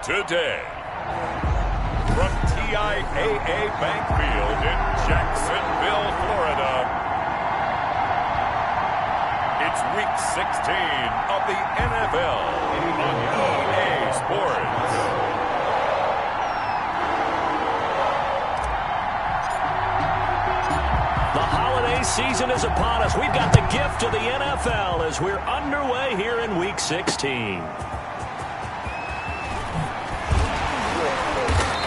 today. From TIAA Bank Field in Jacksonville, Florida, it's Week 16 of the NFL on EA Sports. The holiday season is upon us. We've got the gift of the NFL as we're underway here in Week 16.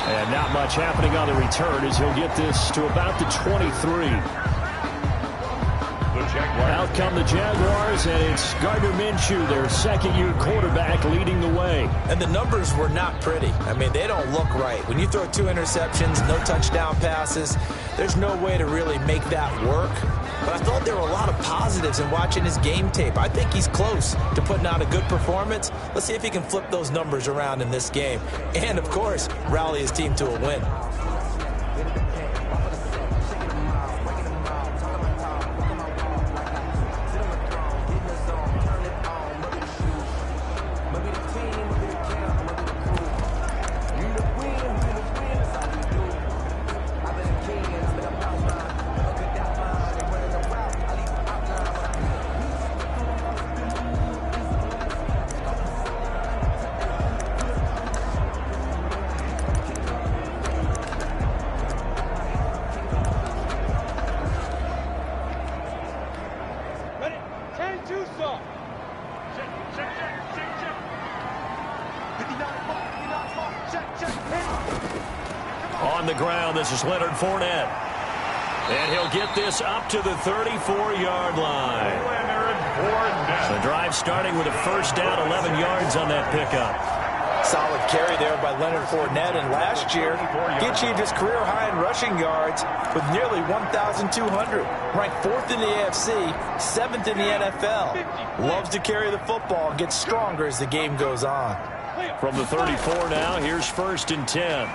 And not much happening on the return as he'll get this to about the 23. Out come the Jaguars, and it's Gardner Minshew, their second-year quarterback, leading the way. And the numbers were not pretty. I mean, they don't look right. When you throw 2 interceptions, no touchdown passes, there's no way to really make that work. But I thought there were a lot of positives in watching his game tape. I think he's close to putting out a good performance. Let's see if he can flip those numbers around in this game. And, of course, rally his team to a win. On the ground, this is Leonard Fournette. And he'll get this up to the 34-yard line. The drive starting with a first down, 11 yards on that pickup. Solid carry there by Leonard Fournette. And last year, he achieved his career high in rushing yards with nearly 1,200. Ranked 4th in the AFC, 7th in the NFL. Loves to carry the football and gets stronger as the game goes on. From the 34 now, here's 1st and 10.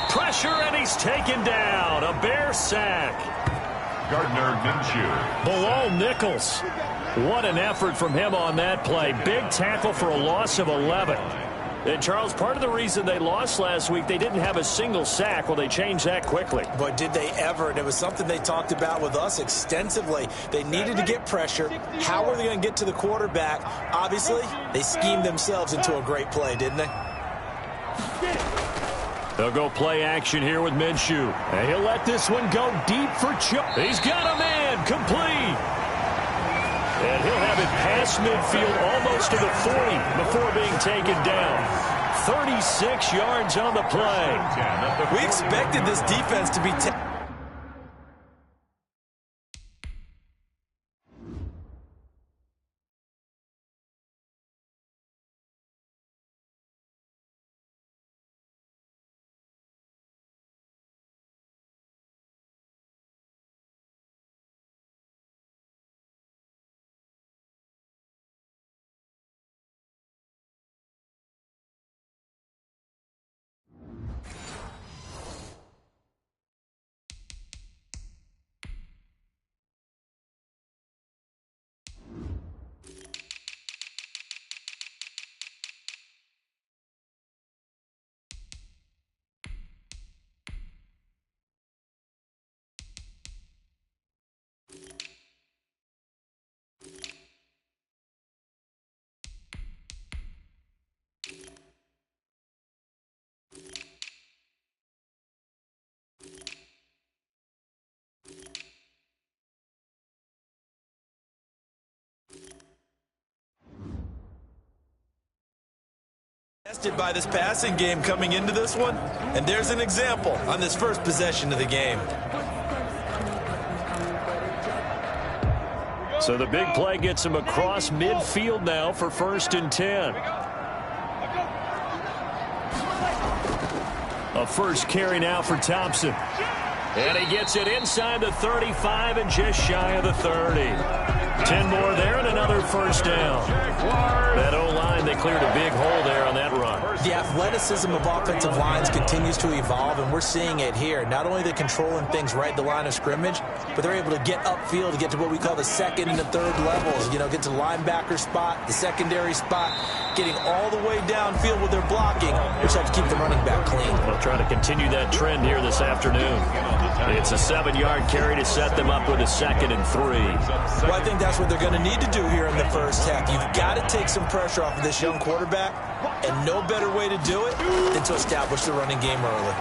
Pressure, and he's taken down. A Bear sack. Gardner Minshew. Below Nichols. What an effort from him on that play. Big tackle for a loss of 11. And, Charles, part of the reason they lost last week, they didn't have a single sack. Well, they changed that quickly. But did they ever? And it was something they talked about with us extensively. They needed to get pressure. How were they going to get to the quarterback? Obviously, they schemed themselves into a great play, didn't they? They'll go play action here with Minshew. And he'll let this one go deep for Chuck. He's got a man complete. And he'll have it past midfield almost to the 40 before being taken down. 36 yards on the play. We expected this defense to be tested by this passing game coming into this one, and there's an example on this first possession of the game. So the big play gets him across midfield now for 1st and 10. A first carry now for Thompson. And he gets it inside the 35 and just shy of the 30. 10 more there and another first down. That O-line, they cleared a big hole there on that run. The athleticism of offensive lines continues to evolve, and we're seeing it here. Not only are they controlling things right at the line of scrimmage, but they're able to get upfield to get to what we call the second and the third levels. You know, get to the linebacker spot, the secondary spot, getting all the way downfield with their blocking, which helps keep the running back clean. We'll try to continue that trend here this afternoon. It's a 7-yard carry to set them up with a 2nd and 3. Well, I think that's what they're going to need to do here in the first half. You've got to take some pressure off of this young quarterback, and no better way to do it than to establish the running game early.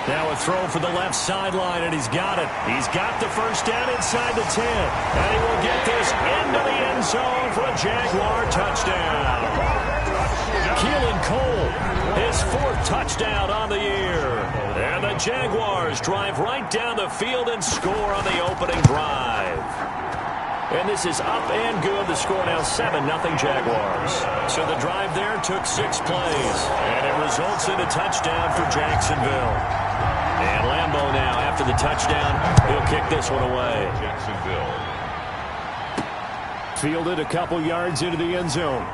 Now a throw for the left sideline, and he's got it. He's got the first down inside the 10, and he will get this into the end zone for a Jaguar touchdown. Keelan Cole, his 4th touchdown on the year. And the Jaguars drive right down the field and score on the opening drive. And this is up and good. The score now 7-0 Jaguars. So the drive there took 6 plays, and it results in a touchdown for Jacksonville. And Lambeau now, after the touchdown, he'll kick this one away. Jacksonville. Fielded a couple yards into the end zone.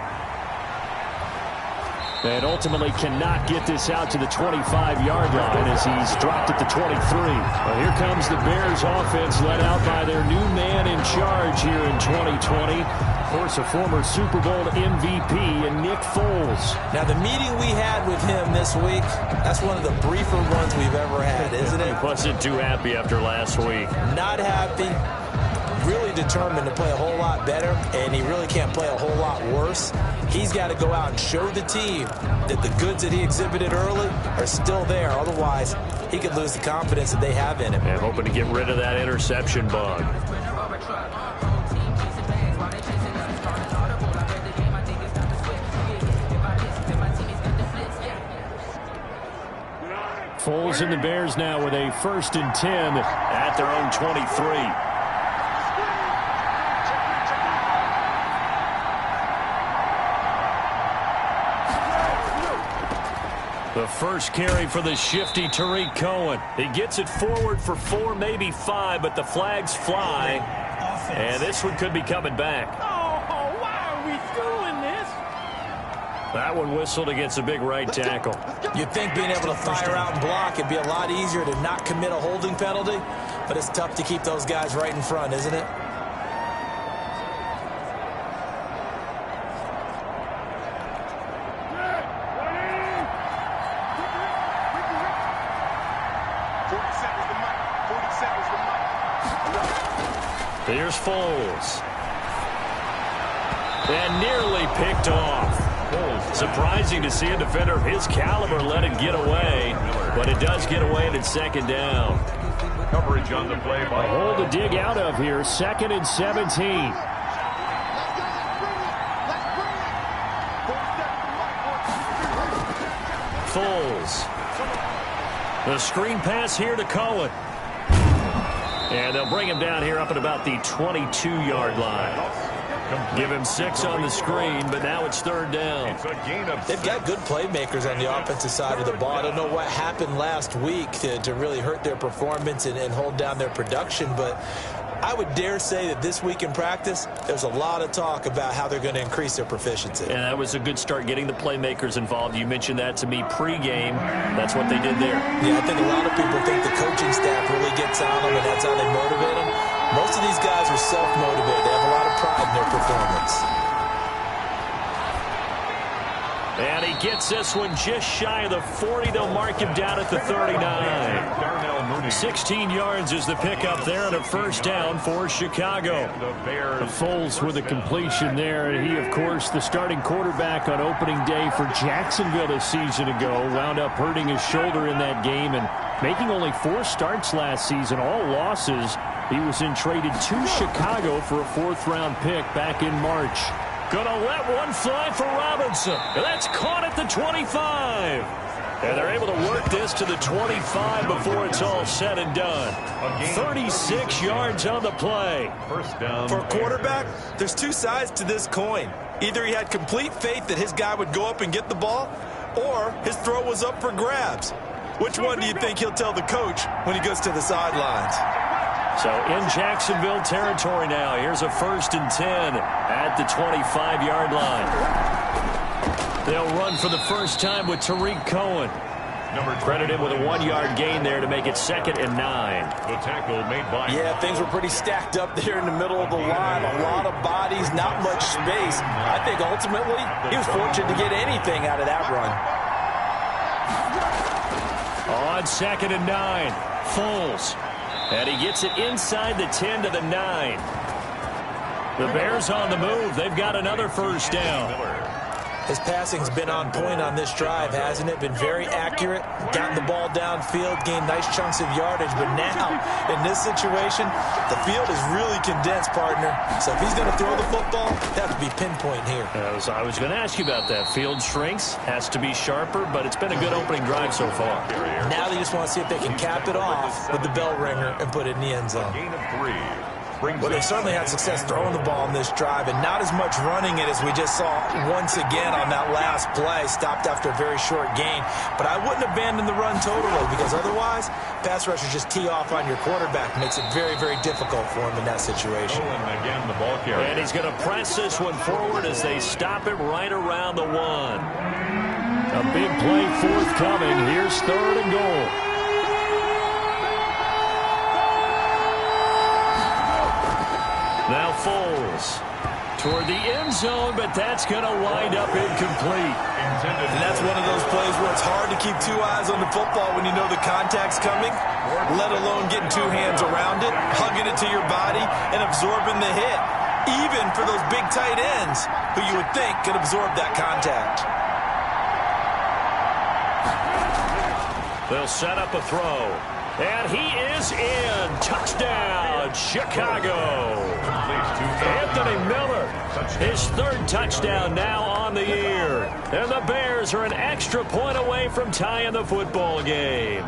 And ultimately cannot get this out to the 25-yard line as he's dropped at the 23. Well, here comes the Bears offense led out by their new man in charge here in 2020. Of course, a former Super Bowl MVP in Nick Foles. Now, the meeting we had with him this week, that's one of the briefer ones we've ever had, isn't it? He wasn't too happy after last week. Not happy. Really determined to play a whole lot better, and he really can't play a whole lot worse. He's got to go out and show the team that the goods that he exhibited early are still there. Otherwise, he could lose the confidence that they have in him. And hoping to get rid of that interception bug. Foles and the Bears now with a 1st and 10 at their own 23. The first carry for the shifty Tariq Cohen. He gets it forward for 4, maybe 5, but the flags fly. And this one could be coming back. Oh, why are we doing this? That one whistled against a big right tackle. You'd think being able to fire out and block, it'd be a lot easier to not commit a holding penalty, but it's tough to keep those guys right in front, isn't it? Here's Foles. And nearly picked off. Surprising to see a defender of his caliber let it get away, but it does get away and it's 2nd down. Coverage on the play by... A hole to dig out of here, 2nd and 17. Foles. The screen pass here to Cohen. And they'll bring him down here up at about the 22-yard line. Give him 6 on the screen, but now it's 3rd down. They've got good playmakers on the offensive side of the ball. I don't know what happened last week to really hurt their performance and hold down their production, but I would dare say that this week in practice, there's a lot of talk about how they're going to increase their proficiency. And that was a good start getting the playmakers involved. You mentioned that to me pregame. That's what they did there. Yeah, I think a lot of people think the coaching staff really gets on them, and that's how they motivate them. Most of these guys are self-motivated. They have a lot of pride in their performance. And he gets this one just shy of the 40. They'll mark him down at the 39. 16 yards is the pickup there on a 1st down for Chicago. The Foles with a completion there. And he, of course, the starting quarterback on opening day for Jacksonville a season ago, wound up hurting his shoulder in that game and making only 4 starts last season, all losses. He was then traded to Chicago for a 4th-round pick back in March. Gonna let one fly for Robinson. And that's caught at the 25. And they're able to work this to the 25 before it's all said and done. 36 yards on the play. 1st down. For a quarterback, there's 2 sides to this coin. Either he had complete faith that his guy would go up and get the ball, or his throw was up for grabs. Which one do you think he'll tell the coach when he goes to the sidelines? So in Jacksonville territory now. Here's a 1st and 10 at the 25-yard line. They'll run for the first time with Tariq Cohen. Credited with a 1-yard gain there to make it 2nd and 9. The tackle made by... Yeah, things were pretty stacked up there in the middle of the line. A lot of bodies, not much space. I think ultimately he was fortunate to get anything out of that run. On 2nd and 9, Foles. And he gets it inside the 10 to the 9. The Bears on the move. They've got another first down. His passing's been on point on this drive, hasn't it? Been very accurate, gotten the ball downfield, gained nice chunks of yardage. But now, in this situation, the field is really condensed, partner. So if he's going to throw the football, that would be pinpoint here. I was going to ask you about that. Field shrinks, has to be sharper, but it's been a good opening drive so far. Now they just want to see if they can cap it off with the bell ringer and put it in the end zone. Gain of 3. Well, they've certainly had success throwing the ball on this drive, and not as much running it as we just saw once again on that last play. Stopped after a very short gain. But I wouldn't abandon the run totally, because otherwise, pass rushers just tee off on your quarterback. Makes it very, very difficult for him in that situation. And again, the ball carrier. And he's going to press this one forward as they stop it right around the 1. A big play forthcoming. Here's 3rd and goal. Now Foles toward the end zone, but that's going to wind up incomplete. And that's one of those plays where it's hard to keep 2 eyes on the football when you know the contact's coming, let alone getting 2 hands around it, hugging it to your body, and absorbing the hit, even for those big tight ends who you would think could absorb that contact. They'll set up a throw. And he is in. Touchdown, Chicago. Anthony Miller, his 3rd touchdown now on the year. And the Bears are an extra point away from tying the football game.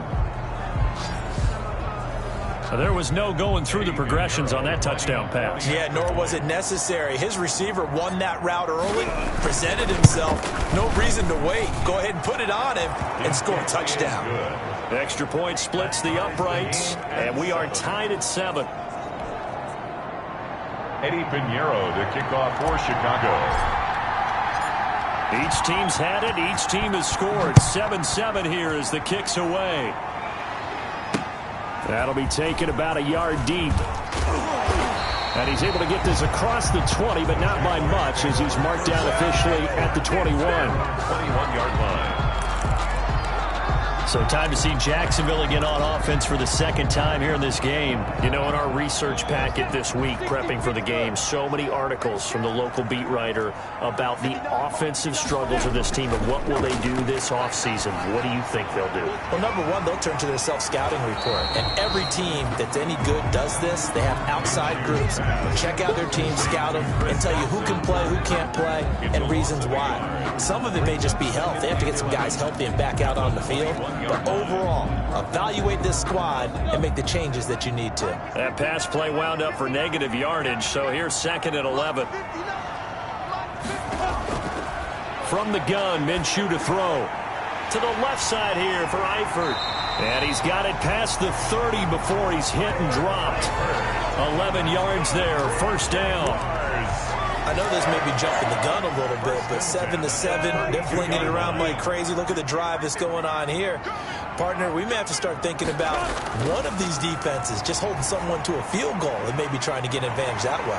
There was no going through the progressions on that touchdown pass. Yeah, nor was it necessary. His receiver won that route early, presented himself. No reason to wait. Go ahead and put it on him and score a touchdown. Extra point splits the uprights, and we are tied at 7. Eddie Pinheiro to kick off for Chicago. Each team's had it. Each team has scored. 7-7 here as the kick's away. That'll be taken about a yard deep. And he's able to get this across the 20, but not by much as he's marked down officially at the 21. 21-yard line. So time to see Jacksonville again on offense for the 2nd time here in this game. You know, in our research packet this week, prepping for the game, so many articles from the local beat writer about the offensive struggles of this team and what will they do this offseason. What do you think they'll do? Well, number one, they'll turn to their self-scouting report. And every team that's any good does this. They have outside groups. Check out their team, scout them, and tell you who can play, who can't play, and reasons why. Some of it may just be health. They have to get some guys healthy and back out on the field. But overall, evaluate this squad and make the changes that you need to. That pass play wound up for negative yardage, so here's 2nd and 11. From the gun, Minshew to throw. To the left side here for Eifert. And he's got it past the 30 before he's hit and dropped. 11 yards there, first down. I know this may be jumping the gun a little bit, but 7-7, they're flinging it around like crazy. Look at the drive that's going on here. Partner, we may have to start thinking about one of these defenses just holding someone to a field goal and maybe trying to get an advantage that way.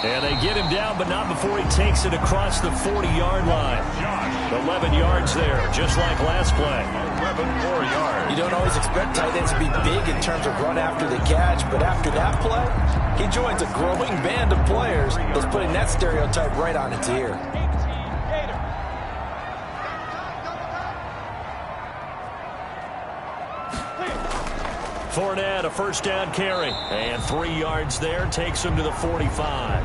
And they get him down, but not before he takes it across the 40-yard line. 11 yards there, just like last play. 4 yards. You don't always expect tight ends to be big in terms of run after the catch, but after that play, he joins a growing band of players that's putting that stereotype right on its ear. Fournette, a first down carry. And 3 yards there, takes him to the 45.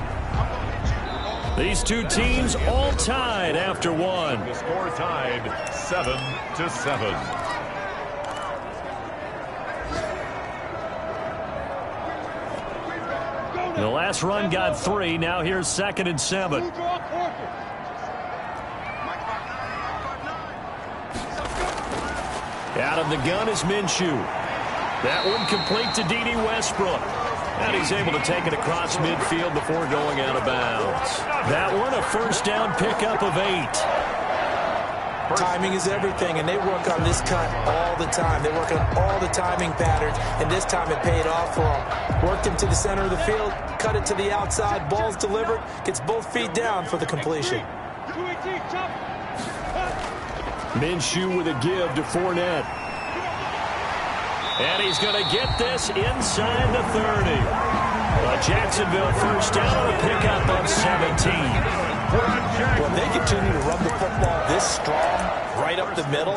These two teams all tied after one. The score tied 7-7. The last run got 3. Now here's 2nd and 7. Out of the gun is Minshew. That one complete to D.D. Westbrook. And he's able to take it across midfield before going out of bounds. That one a first down pickup of 8. Timing is everything, and they work on this cut all the time. They work on all the timing patterns, and this time it paid off for them. Worked him to the center of the field, cut it to the outside, ball's delivered, gets both feet down for the completion. Minshew with a give to Fournette. And he's going to get this inside the 30. Jacksonville first down on a pickup of 17. When they continue to run the football this strong, right up the middle,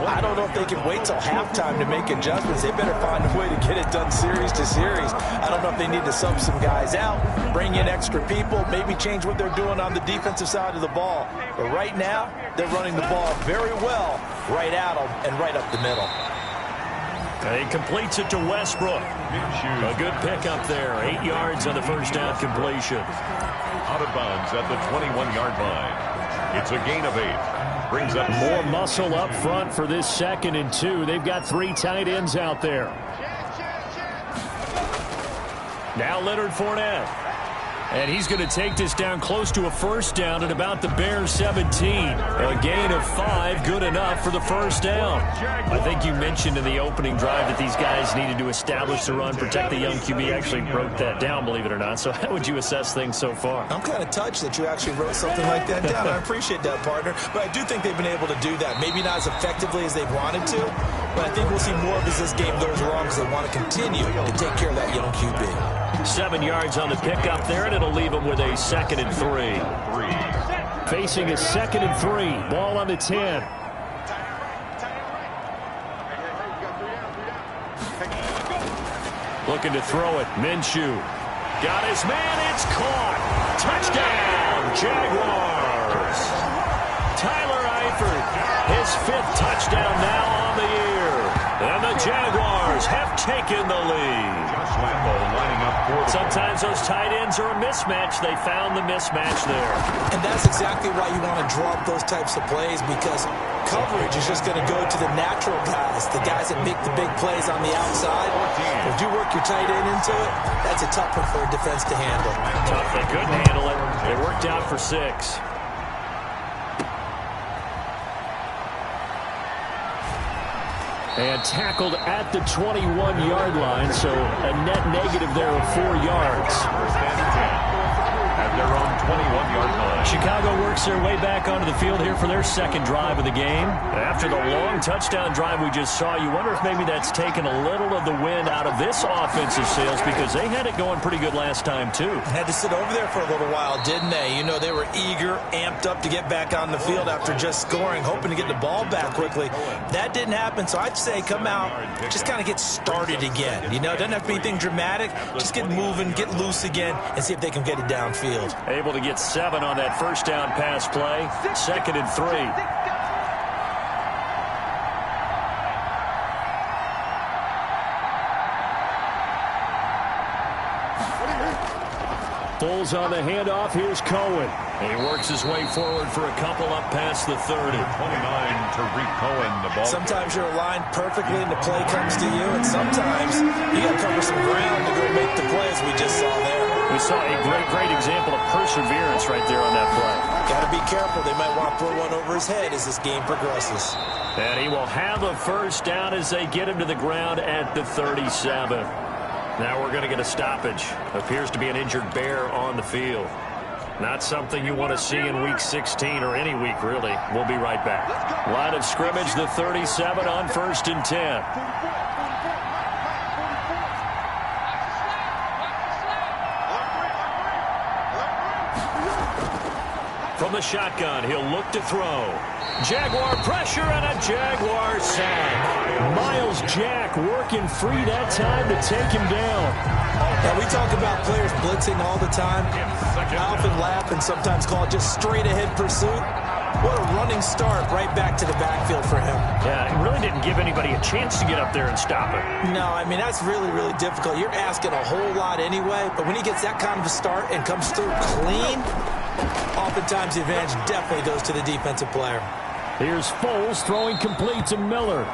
I don't know if they can wait till halftime to make adjustments. They better find a way to get it done series to series. I don't know if they need to sub some guys out, bring in extra people, maybe change what they're doing on the defensive side of the ball. But right now, they're running the ball very well right at them and right up the middle. And he completes it to Westbrook. A good pickup there. 8 yards on the first down completion. Out of bounds at the 21-yard line. It's a gain of 8. Brings up more muscle up front for this 2nd and 2. They've got 3 tight ends out there. Now Leonard Fournette. And he's going to take this down close to a first down at about the Bears 17. A gain of 5, good enough for the first down. I think you mentioned in the opening drive that these guys needed to establish the run, protect the young QB. Actually wrote that down, believe it or not. So how would you assess things so far? I'm kind of touched that you actually wrote something like that down. I appreciate that, partner. But I do think they've been able to do that. Maybe not as effectively as they wanted to, but I think we'll see more of as this game goes along because they want to continue to take care of that young QB. 7 yards on the pickup there, and it'll leave them with a 2nd and 3. Facing a 2nd and 3. Ball on the 10. Looking to throw it. Minshew. Got his man. It's caught. Touchdown, Jaguars. Tyler Eifert, his 5th touchdown now on the year. And the Jaguars have taken the lead. Sometimes those tight ends are a mismatch. They found the mismatch there. And that's exactly why you want to draw up those types of plays, because coverage is just going to go to the natural guys, the guys that make the big plays on the outside. If you work your tight end into it, that's a tough one for a defense to handle. Tough. They couldn't handle it. They worked out for 6. And tackled at the 21-yard line, so a net negative there of 4 yards. At their own 21-yard line. Chicago works their way back onto the field here for their 2nd drive of the game. After the long touchdown drive we just saw, you wonder if maybe that's taken a little of the wind out of this offensive sails, because they had it going pretty good last time, too. Had to sit over there for a little while, didn't they? You know, they were eager, amped up to get back on the field after just scoring, hoping to get the ball back quickly. That didn't happen, so I'd say come out, just kind of get started again. You know, it doesn't have to be anything dramatic. Just get moving, get loose again, and see if they can get it downfield. Able to get 7 on that first down pass play. 2nd and 3. Foles on the handoff. Here's Cohen. He works his way forward for a couple up past the 30. 29, Tariq Cohen, the ball. Sometimes you're aligned perfectly and the play comes to you, and sometimes you got to cover some ground to go make the plays we just saw there. We saw a great example of perseverance right there on that play. Got to be careful. They might want to throw one over his head as this game progresses. And he will have a first down as they get him to the ground at the 37. Now we're going to get a stoppage. Appears to be an injured Bear on the field. Not something you want to see in Week 16 or any week, really. We'll be right back. Line of scrimmage, the 37 on 1st and 10. From the shotgun, he'll look to throw. Jaguar pressure and a Jaguar sack. Miles Jack working free that time to take him down. Now, we talk about players blitzing all the time. I often laugh and sometimes call it just straight-ahead pursuit. What a running start right back to the backfield for him. Yeah, it really didn't give anybody a chance to get up there and stop it. No, I mean, that's really, really difficult. You're asking a whole lot anyway, but when he gets that kind of a start and comes through clean, oftentimes the advantage definitely goes to the defensive player. Here's Foles throwing complete to Miller.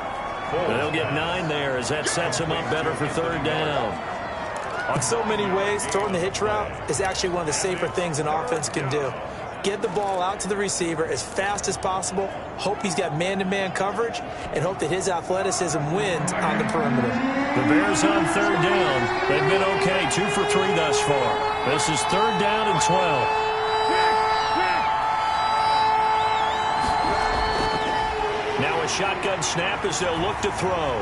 They'll get 9 there as that sets him up better for 3rd down. On so many ways, throwing the hitch route is actually one of the safer things an offense can do. get the ball out to the receiver as fast as possible, hope he's got man-to-man coverage, and hope that his athleticism wins on the perimeter. The Bears on third down. They've been okay, 2 for 3 thus far. This is third down and 12. Now a shotgun snap as they'll look to throw.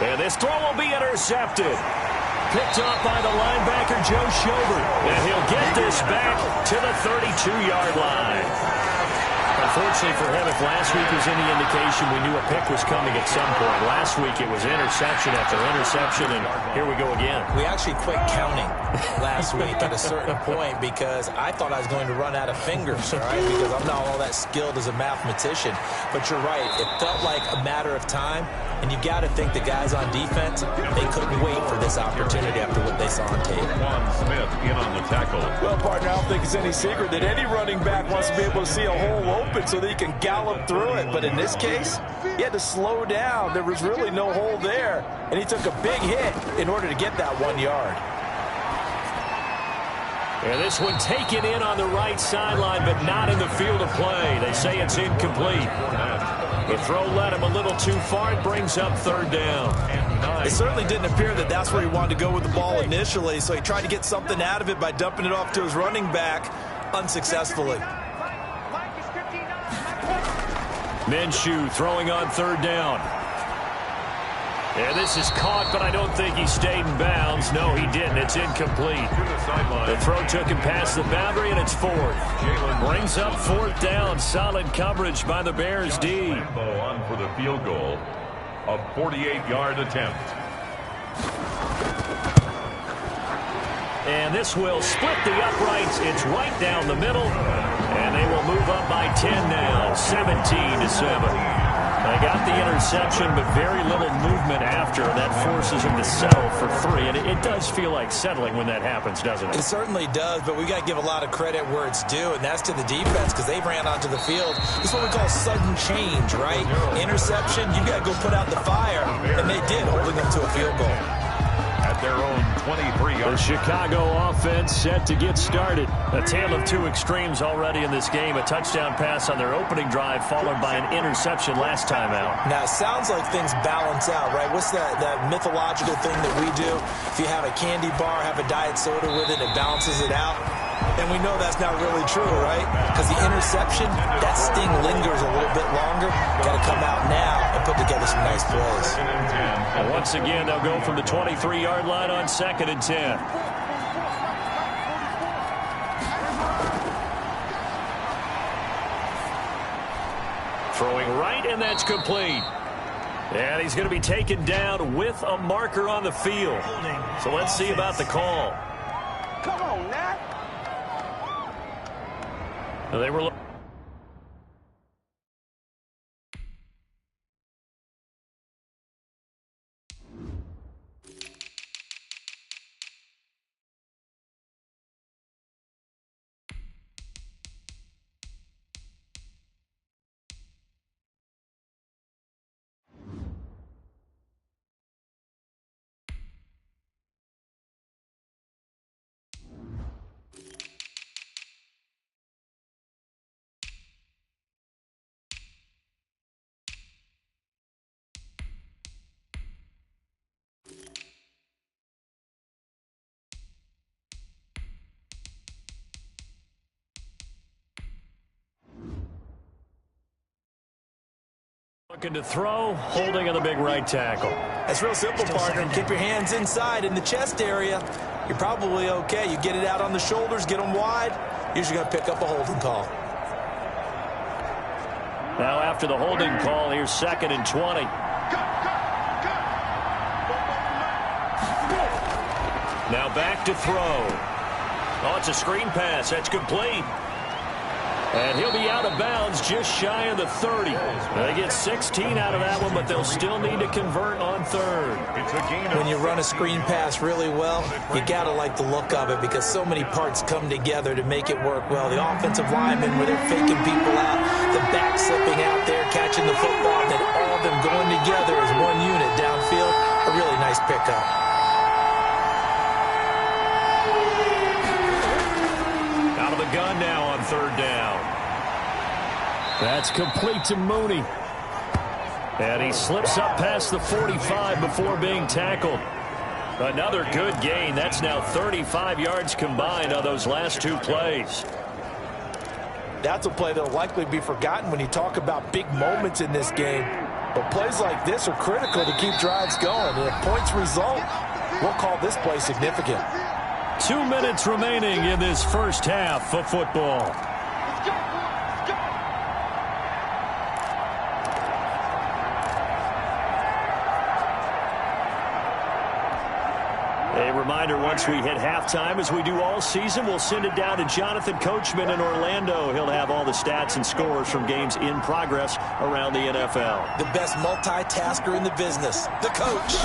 And this throw will be intercepted. Picked off by the linebacker, Joe Schobert. And he'll get this back to the 32-yard line. Unfortunately for him, if last week was any indication, we knew a pick was coming at some point. Last week it was interception after interception, and here we go again. We actually quit counting last week at a certain point because I thought I was going to run out of fingers, right? Because I'm not all that skilled as a mathematician. But you're right. It felt like a matter of time. And you've got to think the guys on defense, they couldn't wait for this opportunity after what they saw on tape. Juan Smith in on the tackle. Well, partner, I don't think it's any secret that any running back wants to be able to see a hole open so that he can gallop through it. But in this case, he had to slow down. There was really no hole there. And he took a big hit in order to get that 1 yard. And this one taken in on the right sideline, but not in the field of play. They say it's incomplete. The throw led him a little too far. It brings up third down. It certainly didn't appear that that's where he wanted to go with the ball initially, so he tried to get something out of it by dumping it off to his running back unsuccessfully. Minshew throwing on third down. And this is caught, but I don't think he stayed in bounds. No, he didn't. It's incomplete. The throw took him past the boundary, and it's fourth. Brings up fourth down. Solid coverage by the Bears D. On for the field goal. A 48-yard attempt. And this will split the uprights. It's right down the middle. And they will move up by 10 now, 17-7. They got the interception, but very little movement after. That forces him to settle for 3. And it does feel like settling when that happens, doesn't it? It certainly does, but we got to give a lot of credit where it's due, and that's to the defense because they ran onto the field. This is what we call sudden change, right? Interception, you got to go put out the fire, and they did, holding them to a field goal. At their own 23-yard. The Chicago offense set to get started. A tale of two extremes already in this game. A touchdown pass on their opening drive followed by an interception last time out. Now, it sounds like things balance out, right? What's that mythological thing that we do? If you have a candy bar, have a diet soda with it, it balances it out. And we know that's not really true, right? Because the interception, that sting lingers a little bit longer. Got to come out now and put together some nice plays. And once again, they'll go from the 23-yard line on 2nd and 10. Throwing right, and that's complete. And he's going to be taken down with a marker on the field. So let's see about the call. Come on, Nat. They were looking to throw, holding on the big right tackle. That's real simple, partner. Keep your hands inside in the chest area. You're probably okay. You get it out on the shoulders, get them wide. Usually going to pick up a holding call. Now after the holding call, here's 2nd and 20. Now back to throw. Oh, it's a screen pass. That's complete. And he'll be out of bounds just shy of the 30. They get 16 out of that one, but they'll still need to convert on 3rd. When you run a screen pass really well, you got to like the look of it because so many parts come together to make it work well. The offensive linemen, where they're faking people out, the back slipping out there, catching the football, then all of them going together as one unit downfield. A really nice pickup. Out of the gun now on third down. That's complete to Mooney. And he slips up past the 45 before being tackled. Another good gain. That's now 35 yards combined on those last two plays. That's a play that will likely be forgotten when you talk about big moments in this game. But plays like this are critical to keep drives going. And if points result, we'll call this play significant. 2 minutes remaining in this first half of football. A reminder, once we hit halftime, as we do all season, we'll send it down to Jonathan Coachman in Orlando. He'll have all the stats and scores from games in progress around the NFL. The best multitasker in the business, the coach.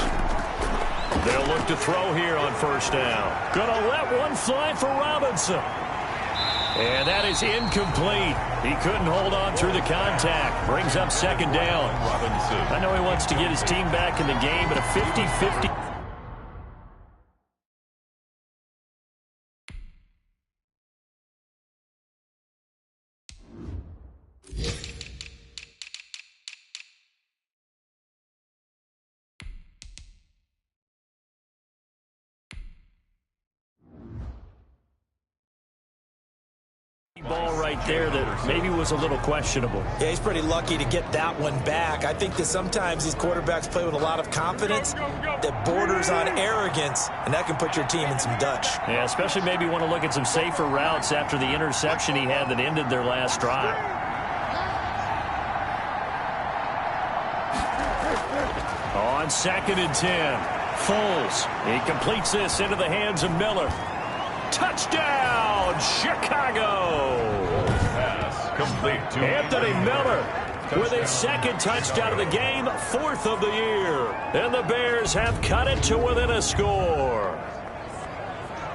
They'll look to throw here on first down. Gonna let one fly for Robinson. And that is incomplete. He couldn't hold on through the contact. Brings up second down. Robinson. I know he wants to get his team back in the game, but a 50-50. Ball right there that maybe was a little questionable. Yeah, he's pretty lucky to get that one back. I think that sometimes these quarterbacks play with a lot of confidence that borders on arrogance, and that can put your team in some Dutch. Yeah, especially maybe want to look at some safer routes after the interception he had that ended their last drive. On 2nd and 10, Foles. He completes this into the hands of Miller. Touchdown, Chicago! Pass complete to Anthony Miller with his second touchdown of the game, 4th of the year. And the Bears have cut it to within a score.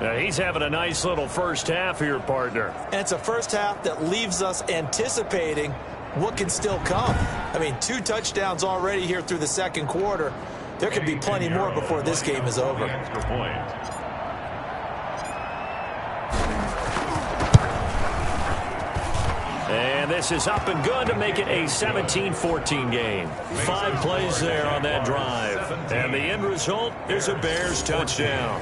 Now, he's having a nice little first half here, partner. And it's a first half that leaves us anticipating what can still come. I mean, 2 touchdowns already here through the second quarter. There could be plenty more before this game is over. Extra point. And this is up and good to make it a 17-14 game. 5 plays there on that drive. And the end result is a Bears touchdown.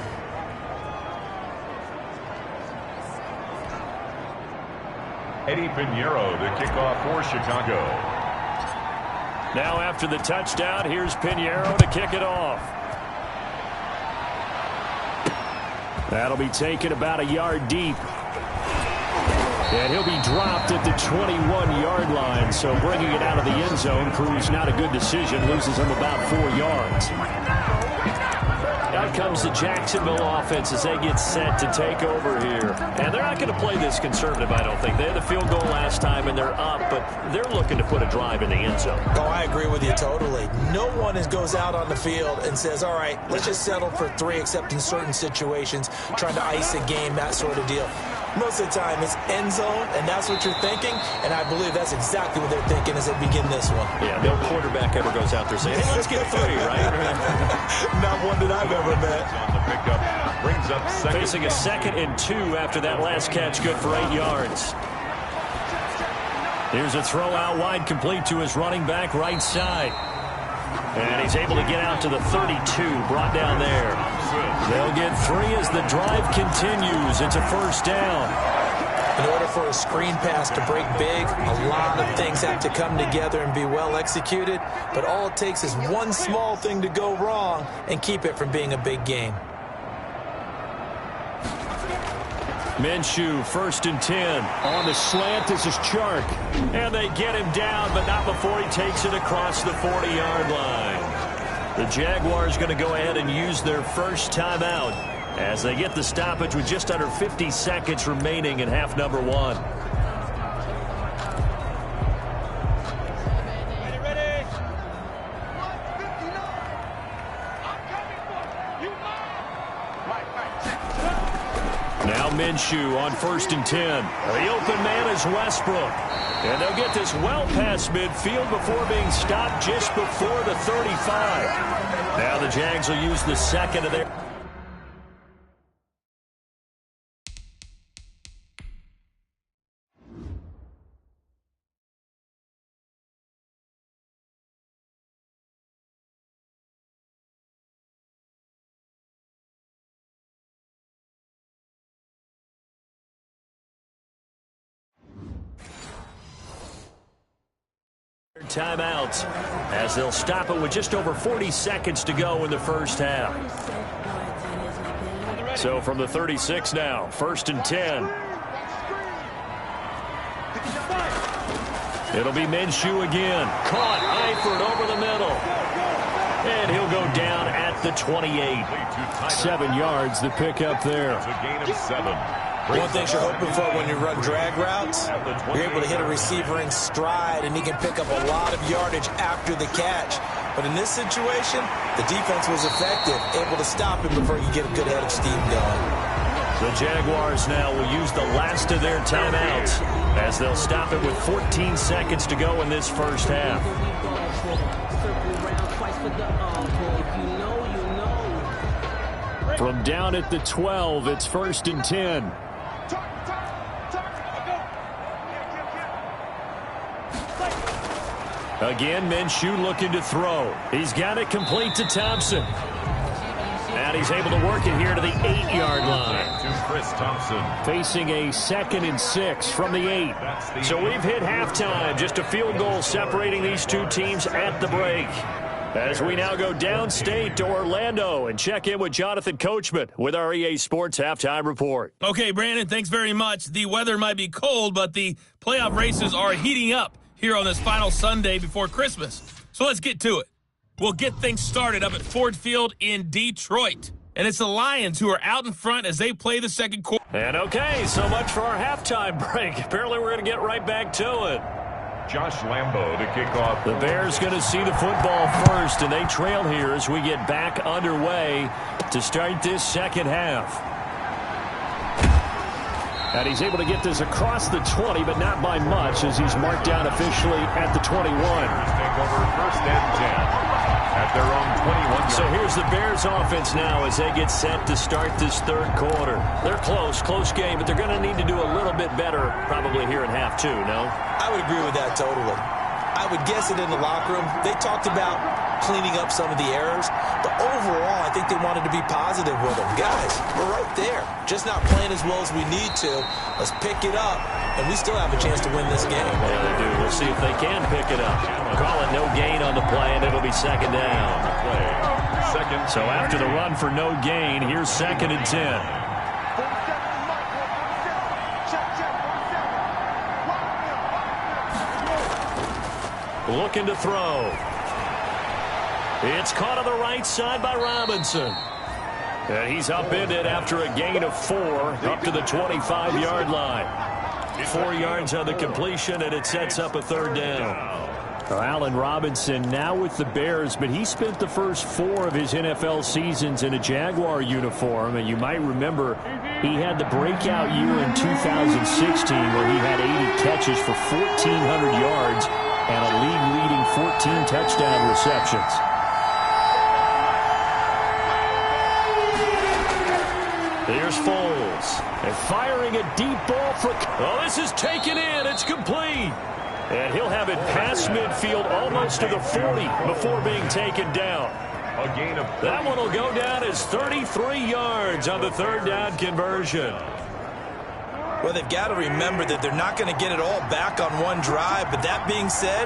Eddie Pinheiro to kick off for Chicago. Now after the touchdown, here's Pinheiro to kick it off. That'll be taken about a yard deep. And he'll be dropped at the 21-yard line, so bringing it out of the end zone proves not a good decision, loses him about 4 yards. Out comes the Jacksonville offense as they get set to take over here. And they're not going to play this conservative, I don't think. They had the field goal last time, and they're up, but they're looking to put a drive in the end zone. Oh, I agree with you totally. No one goes out on the field and says, all right, let's just settle for 3, except in certain situations, trying to ice a game, that sort of deal. Most of the time, it's end zone, and that's what you're thinking, and I believe that's exactly what they're thinking as they begin this one. Yeah, no quarterback ever goes out there saying, hey, let's get 3, right? Not one that I've ever met. On the pickup, brings up second. Facing a 2nd and 2 after that last catch, good for 8 yards. Here's a throw out wide, complete to his running back right side. And he's able to get out to the 32, brought down there. They'll get 3 as the drive continues. It's a first down. In order for a screen pass to break big, a lot of things have to come together and be well executed. But all it takes is one small thing to go wrong and keep it from being a big game. Minshew, 1st and 10. On the slant, this is Chark. And they get him down, but not before he takes it across the 40-yard line. The Jaguars going to go ahead and use their first timeout as they get the stoppage with just under 50 seconds remaining in half number 1. Now Minshew on 1st and 10. The open man is Westbrook. And they'll get this well past midfield before being stopped just before the 35. Now the Jags will use the second of their... timeout as they'll stop it with just over 40 seconds to go in the first half. So from the 36 now, 1st and 10. It'll be Minshew again. Caught, Eifert over the middle. And he'll go down at the 28. 7 yards, the pickup there. It's a gain of 7. One thing you're hoping for when you run drag routes, you're able to hit a receiver in stride, and he can pick up a lot of yardage after the catch. But in this situation, the defense was effective, able to stop him before you get a good head of steam going. The Jaguars now will use the last of their timeouts as they'll stop it with 14 seconds to go in this first half. From down at the 12, it's 1st and 10. Again, Minshew looking to throw. He's got it complete to Thompson. And he's able to work it here to the 8-yard line. To Chris Thompson. Facing a 2nd and 6 from the 8. So we've hit halftime. Just a field goal separating these two teams at the break. As we now go downstate to Orlando and check in with Jonathan Coachman with our EA Sports Halftime Report. Okay, Brandon, thanks very much. The weather might be cold, but the playoff races are heating up here on this final Sunday before Christmas. So let's get to it. We'll get things started up at Ford Field in Detroit. And it's the Lions who are out in front as they play the second quarter. And okay, so much for our halftime break. Apparently we're going to get right back to it. Josh Lambo to kick off. The Bears going to see the football first, and they trail here as we get back underway to start this second half. And he's able to get this across the 20, but not by much as he's marked down officially at the 21. Take over 1st and 10 at their own 21. So here's the Bears offense now as they get set to start this third quarter. They're close game, but they're going to need to do a little bit better probably here in half 2, no? I would agree with that totally. I would guess it in the locker room. They talked about cleaning up some of the errors, but overall, I think they wanted to be positive with them. Guys, we're right there. Just not playing as well as we need to. Let's pick it up, and we still have a chance to win this game. Yeah, they do. We'll see if they can pick it up. Call it no gain on the play, and it'll be 2nd down. So after the run for no gain, here's 2nd and 10. Looking to throw. It's caught on the right side by Robinson. And he's upended after a gain of 4 up to the 25-yard line. 4 yards on the completion, and it sets up a 3rd down. Allen Robinson now with the Bears, but he spent the first 4 of his NFL seasons in a Jaguar uniform. And you might remember he had the breakout year in 2016 where he had 80 catches for 1,400 yards and a league-leading 14 touchdown receptions. Here's Foles. And firing a deep ball for... Oh, this is taken in. It's complete. And he'll have it past midfield almost to the 40 before being taken down. A gain of... That one will go down as 33 yards on the 3rd down conversion. Well, they've got to remember that they're not going to get it all back on one drive. But that being said,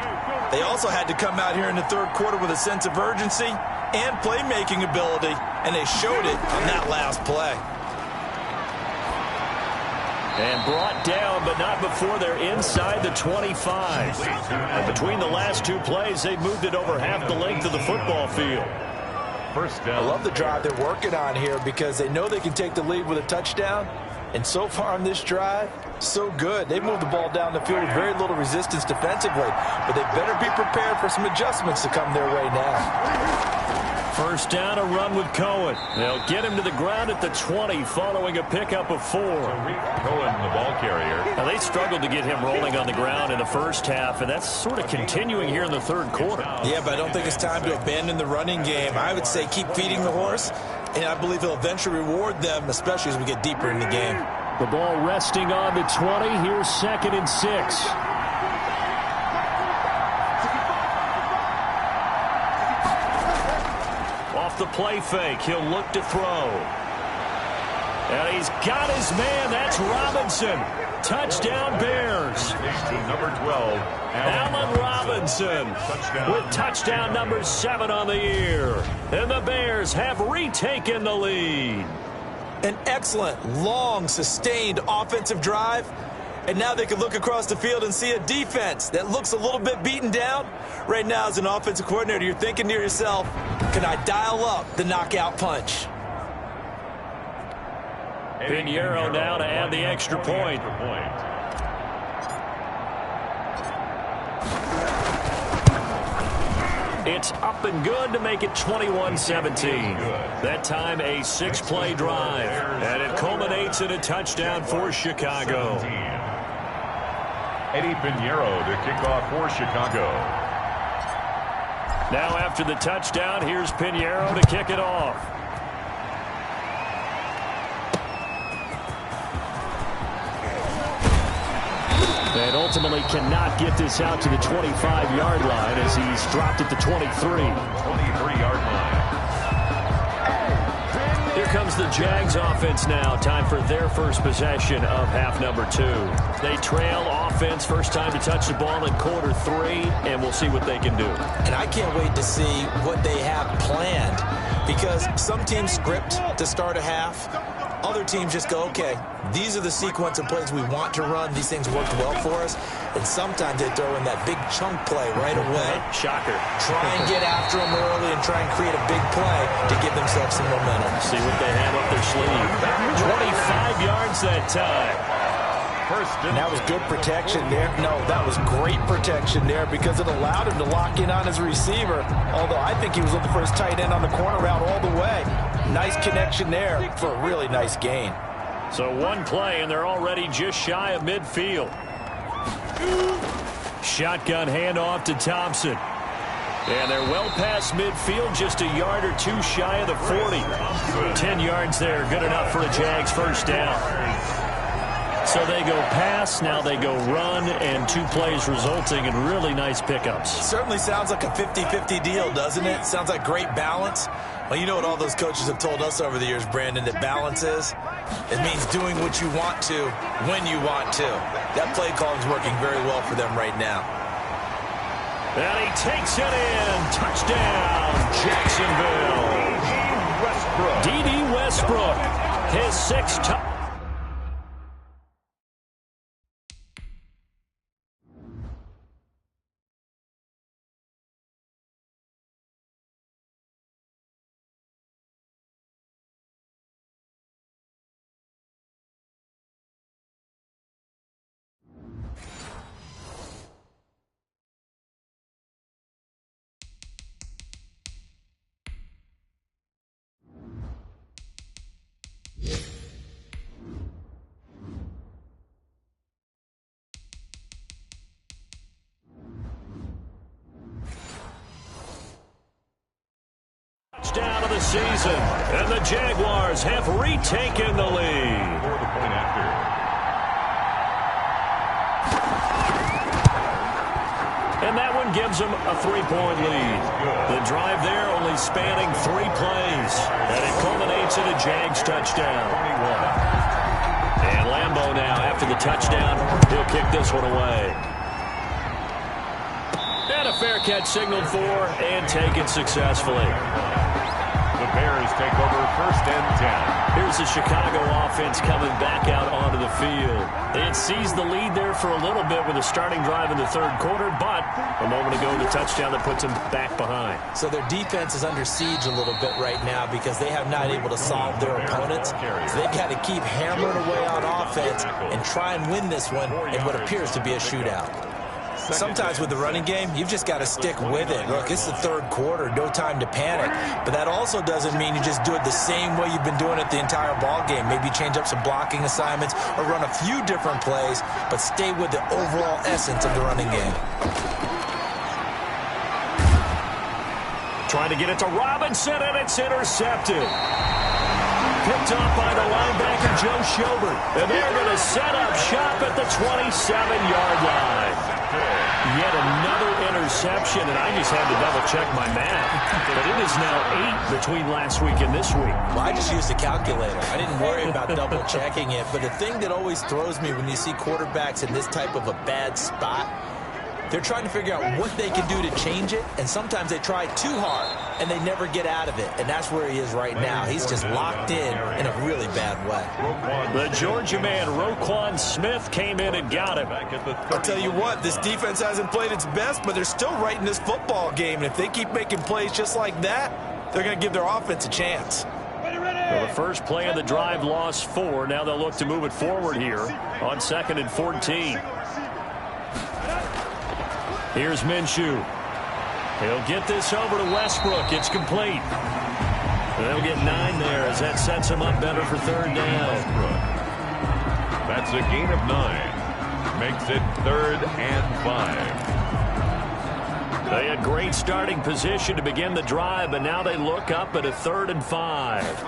they also had to come out here in the third quarter with a sense of urgency and playmaking ability. And they showed it on that last play. And brought down, but not before they're inside the 25. And between the last 2 plays, they've moved it over half the length of the football field. 1st down. I love the drive they're working on here because they know they can take the lead with a touchdown. And so far on this drive, so good. They moved the ball down the field with very little resistance defensively. But they better be prepared for some adjustments to come their way now. 1st down, a run with Cohen. They'll get him to the ground at the 20 following a pickup of 4. Cohen, the ball carrier. Now, they struggled to get him rolling on the ground in the first half, and that's sort of continuing here in the third quarter. Yeah, but I don't think it's time to abandon the running game. I would say keep feeding the horse, and I believe he'll eventually reward them, especially as we get deeper in the game. The ball resting on the 20. Here's 2nd and 6. Off the play fake, he'll look to throw. And he's got his man. That's Robinson. Touchdown, Bears. To number 12, Allen Robinson with touchdown number 7 on the year. And the Bears have retaken the lead. An excellent, long, sustained offensive drive. And now they can look across the field and see a defense that looks a little bit beaten down. Right now, as an offensive coordinator, you're thinking to yourself, can I dial up the knockout punch? Pinheiro now to add the extra point. It's up and good to make it 21-17. That time a 6-play drive. And it culminates in a touchdown for Chicago. Eddie Pinheiro to kick off for Chicago. Now after the touchdown, here's Pinheiro to kick it off. And ultimately cannot get this out to the 25-yard line as he's dropped at the 23. 23-yard line. Here comes the Jags offense now. Time for their first possession of half number 2. They trail offense, first time to touch the ball in quarter 3, and we'll see what they can do. And I can't wait to see what they have planned, because some teams script to start a half. Other teams just go, okay, these are the sequence of plays we want to run. These things worked well for us. And sometimes they throw in that big chunk play right away. Shocker. Try and get after them early and try and create a big play to give themselves some momentum. See what they have up their sleeve. 25 yards that time. And that was good protection there. No, that was great protection there because it allowed him to lock in on his receiver. Although I think he was looking for his tight end on the corner route all the way. Nice connection there for a really nice gain. So one play, and they're already just shy of midfield. Shotgun handoff to Thompson. And they're well past midfield, just a yard or two shy of the 40. 10 yards there, good enough for a Jags first down. So they go pass, now they go run, and 2 plays resulting in really nice pickups. Certainly sounds like a 50-50 deal, doesn't it? Sounds like great balance. Well, you know what all those coaches have told us over the years, Brandon, that balance is? It means doing what you want to when you want to. That play calling is working very well for them right now. And he takes it in. Touchdown, Jacksonville. D.D. Westbrook, his 6th touchdown. Touchdown of the season, and the Jaguars have retaken the lead. For the point after. And that one gives them a 3-point lead. The drive there only spanning 3 plays, and it culminates in a Jags touchdown. And Lambeau now, after the touchdown, he'll kick this one away. And a fair catch signaled for and taken successfully. The Bears take over 1st and 10. Here's the Chicago offense coming back out onto the field. They had seized the lead there for a little bit with a starting drive in the 3rd quarter, but a moment ago the touchdown that puts them back behind. So their defense is under siege a little bit right now because they have not able to solve their opponents. So they've got to keep hammering away on offense and try and win this one in what appears to be a shootout. Sometimes with the running game, you've just got to stick with it. Look, it's the 3rd quarter, no time to panic. But that also doesn't mean you just do it the same way you've been doing it the entire ball game. Maybe change up some blocking assignments or run a few different plays, but stay with the overall essence of the running game. Trying to get it to Robinson, and it's intercepted. Picked off by the linebacker, Joe Schobert. And they're going to set up shop at the 27-yard line. Yet another interception, and I just had to double-check my math. But it is now 8 between last week and this week. Well, I just used a calculator. I didn't worry about double-checking it. But the thing that always throws me when you see quarterbacks in this type of a bad spot, they're trying to figure out what they can do to change it, and sometimes they try too hard, and they never get out of it. And that's where he is right now. He's just locked in a really bad way. The Georgia man, Roquan Smith, came in and got him. I'll tell you what, this defense hasn't played its best, but they're still right in this football game. And if they keep making plays just like that, they're going to give their offense a chance. Well, the first play of the drive lost 4. Now they'll look to move it forward here on 2nd and 14. Here's Minshew. He'll get this over to Westbrook. It's complete. They'll get 9 there as that sets him up better for 3rd down. That's a gain of 9. Makes it 3rd and 5. They had great starting position to begin the drive, but now they look up at a 3rd and 5.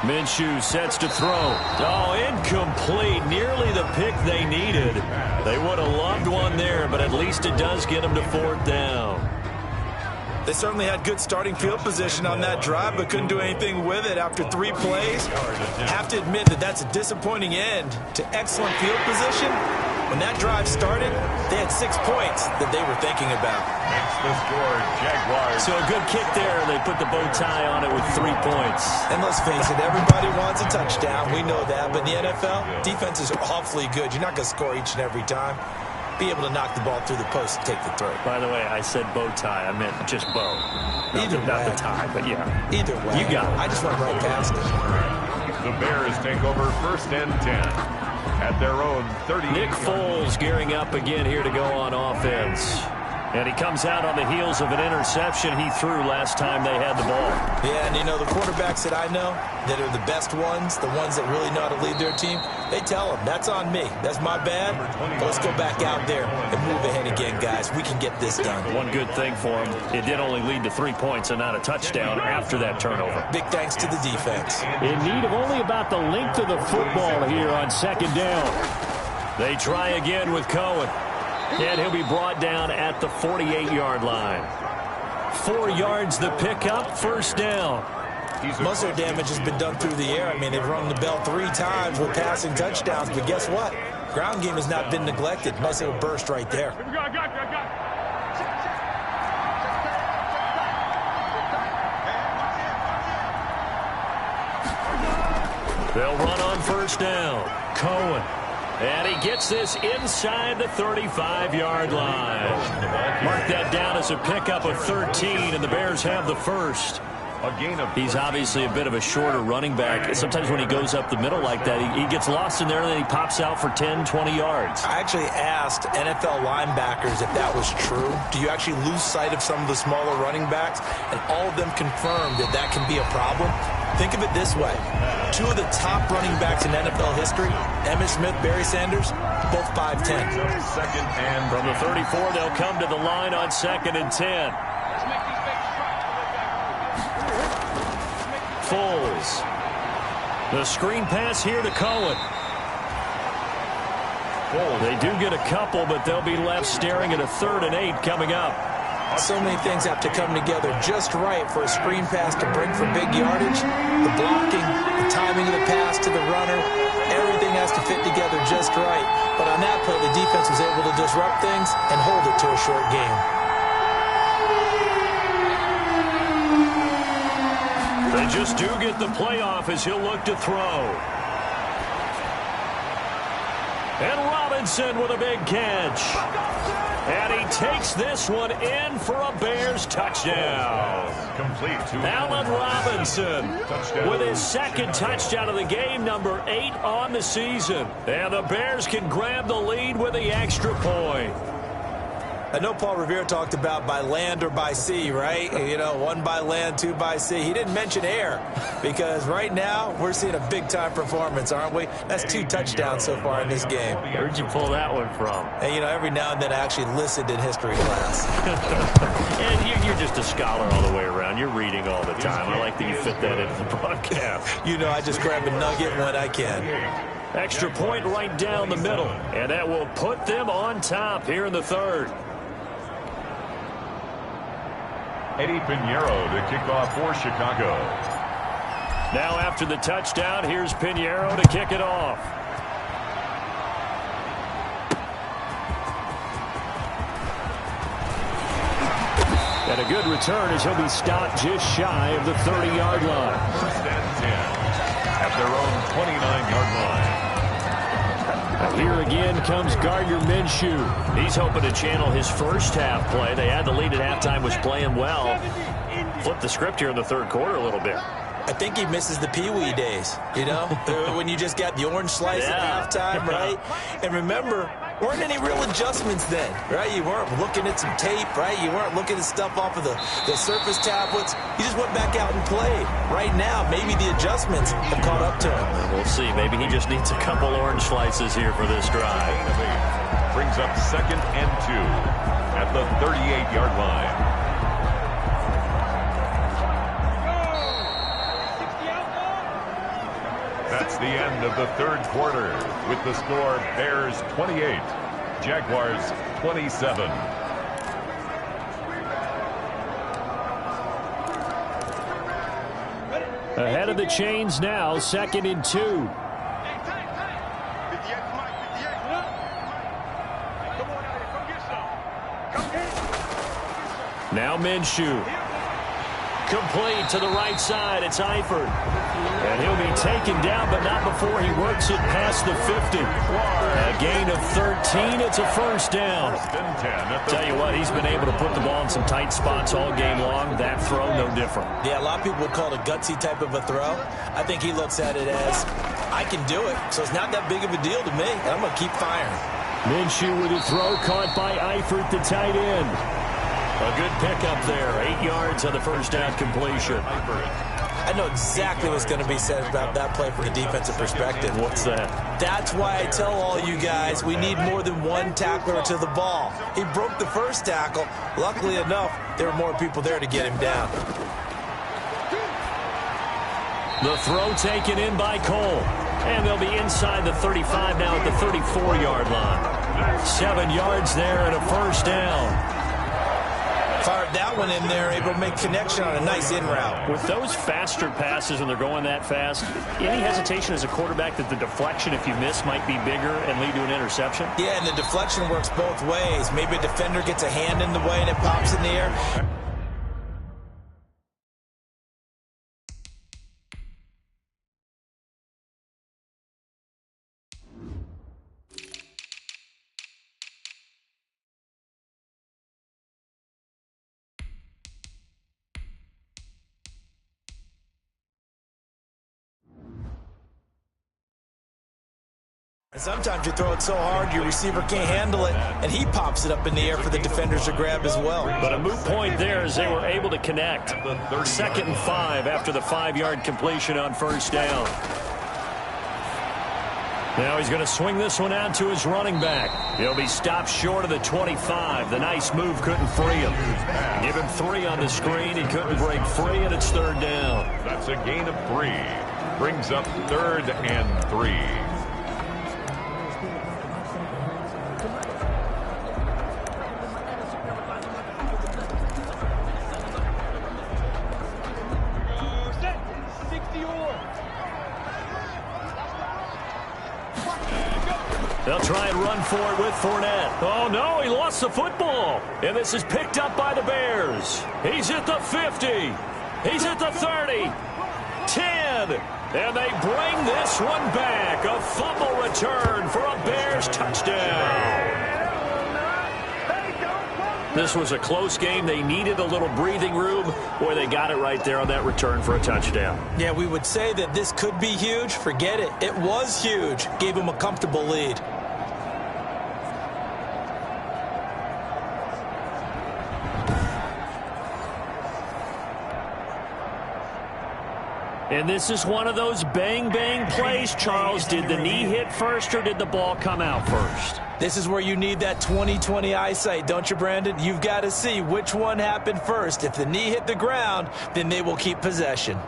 Minshew sets to throw. Oh, incomplete. Nearly the pick they needed. They would have loved one there, but at least it does get them to 4th down. They certainly had good starting field position on that drive, but couldn't do anything with it after 3 plays. Have to admit that that's a disappointing end to excellent field position. When that drive started, they had 6 points that they were thinking about. Makes the score, Jaguars. So a good kick there. They put the bow tie on it with 3 points. And let's face it, everybody wants a touchdown. We know that. But in the NFL, defenses are awfully good. You're not going to score each and every time. Be able to knock the ball through the post and take the throw. By the way, I said bow tie. I meant just bow. Either not way. the tie, but yeah. Either way. You got it. I just went right past it. The Bears take over 1st and 10 at their own 30. Nick Foles gearing up again here to go on offense. And he comes out on the heels of an interception he threw last time they had the ball. Yeah, and you know, the quarterbacks that I know that are the best ones, the ones that really know how to lead their team, they tell them, that's on me. That's my bad. Let's go back out there and move ahead again, guys. We can get this done. One good thing for him, it did only lead to 3 points and not a touchdown after that turnover. Big thanks to the defense. In need of only about the length of the football here on 2nd down. They try again with Cohen. And he'll be brought down at the 48-yard line. 4 yards the pickup, 1st down. Most of their damage has been done through the air. I mean, they've rung the bell 3 times with passing touchdowns, but guess what? Ground game has not been neglected. Nice little burst right there. They'll run on 1st down. Cohen. And he gets this inside the 35-yard line. Mark that down as a pickup of 13, and the Bears have the 1st. He's obviously a bit of a shorter running back. Sometimes when he goes up the middle like that, he gets lost in there, and then he pops out for 10, 20 yards. I actually asked NFL linebackers if that was true. Do you actually lose sight of some of the smaller running backs? And all of them confirmed that that can be a problem. Think of it this way. 2 of the top running backs in NFL history, Emmitt Smith, Barry Sanders, both 5'10". 2nd and From the 34, they'll come to the line on 2nd and 10. Foles. The screen pass here to Cohen. They do get a couple, but they'll be left staring at a 3rd and 8 coming up. So many things have to come together just right for a screen pass to break for big yardage. The blocking, the timing of the pass to the runner, everything has to fit together just right. But on that play, the defense was able to disrupt things and hold it to a short game. They just do get the playoff as he'll look to throw. And Robinson with a big catch. And he takes this one in for a Bears touchdown. complete to Allen Robinson with his 2nd touchdown of the game, number 8 on the season. And the Bears can grab the lead with the extra point. I know Paul Revere talked about by land or by sea, right? You know, 1 by land, 2 by sea. He didn't mention air because right now we're seeing a big-time performance, aren't we? That's 2 touchdowns so far in this game. Where'd you pull that one from? And, you know, every now and then I actually listened in history class. And you're just a scholar all the way around. You're reading all the time. I like that you fit that into the broadcast. You know, I just grab a nugget when I can. Extra point right down the middle. And that will put them on top here in the third. Eddie Pinheiro to kick off for Chicago. Now after the touchdown, here's Pinheiro to kick it off. And a good return as he'll be stopped just shy of the 30-yard line. First and 10 at their own 29-yard line. Here again comes Gardner Minshew. He's hoping to channel his first half play. They had the lead at halftime, was playing well. Flip the script here in the third quarter a little bit. I think he misses the Pee-wee days, you know, when you just got the orange slice at halftime, right? And remember, weren't any real adjustments then, right? You weren't looking at some tape, right? You weren't looking at stuff off of the surface tablets. You just went back out and played. Right now, maybe the adjustments have caught up to him. We'll see. Maybe he just needs a couple orange slices here for this drive. Brings up 2nd and 2 at the 38-yard line. That's the end of the third quarter with the score Bears 28, Jaguars 27. Ahead of the chains now, 2nd and 2. Now Minshew. Complete to the right side. It's Eifert. And he'll be taken down, but not before he works it past the 50. A gain of 13. It's a first down. Tell you what, he's been able to put the ball in some tight spots all game long. That throw, no different. Yeah, a lot of people would call it a gutsy type of a throw. I think he looks at it as, I can do it, so it's not that big of a deal to me, and I'm going to keep firing. Minshew with a throw caught by Eifert, the tight end. A good pickup there. 8 yards on the first down completion. I know exactly what's going to be said about that play from the defensive perspective. What's that? That's why I tell all you guys we need more than one tackler to the ball. He broke the first tackle. Luckily enough, there were more people there to get him down. The throw taken in by Cole. And they'll be inside the 35 now at the 34-yard line. 7 yards there and a first down. Fired that one in there, able to make connection on a nice in route. With those faster passes when they're going that fast, any hesitation as a quarterback that the deflection, if you miss, might be bigger and lead to an interception? Yeah, and the deflection works both ways. Maybe a defender gets a hand in the way and it pops in the air. And sometimes you throw it so hard your receiver can't handle it, and he pops it up in the air for the defenders to grab as well. But a moot point there as they were able to connect. 2nd and 5 after the 5-yard completion on first down. Now he's going to swing this one out to his running back. He'll be stopped short of the 25. The nice move couldn't free him. Give him 3 on the screen. He couldn't break free, and it's 3rd down. That's a gain of 3. Brings up 3rd and 3. They'll try and run for it with Fournette. Oh, no, he lost the football. And this is picked up by the Bears. He's at the 50. He's at the 30. 10. And they bring this one back. A fumble return for a Bears touchdown. This was a close game. They needed a little breathing room. Boy, they got it right there on that return for a touchdown. Yeah, we would say that this could be huge. Forget it. It was huge. Gave them a comfortable lead. And this is one of those bang-bang plays, Charles. Did the knee hit first or did the ball come out first? This is where you need that 20/20 eyesight, don't you, Brandon? You've got to see which one happened first. If the knee hit the ground, then they will keep possession.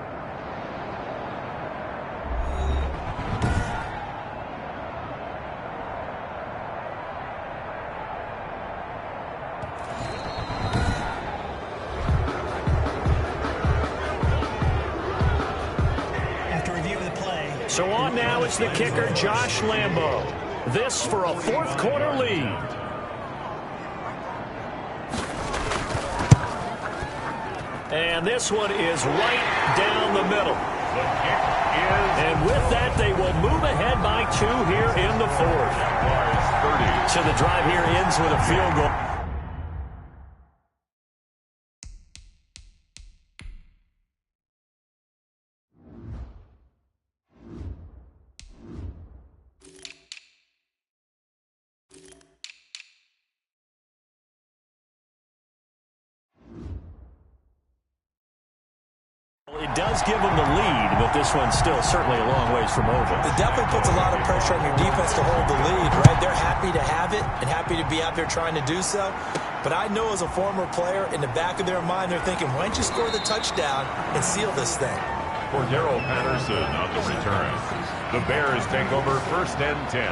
So on now is the kicker, Josh Lambo. This for a fourth quarter lead. And this one is right down the middle. And with that, they will move ahead by 2 here in the fourth. So the drive here ends with a field goal. It does give them the lead, but this one's still certainly a long ways from over. It definitely puts a lot of pressure on your defense to hold the lead, right? They're happy to have it and happy to be out there trying to do so. But I know as a former player, in the back of their mind, they're thinking, why don't you score the touchdown and seal this thing? For Darrell Patterson on the return. The Bears take over 1st and 10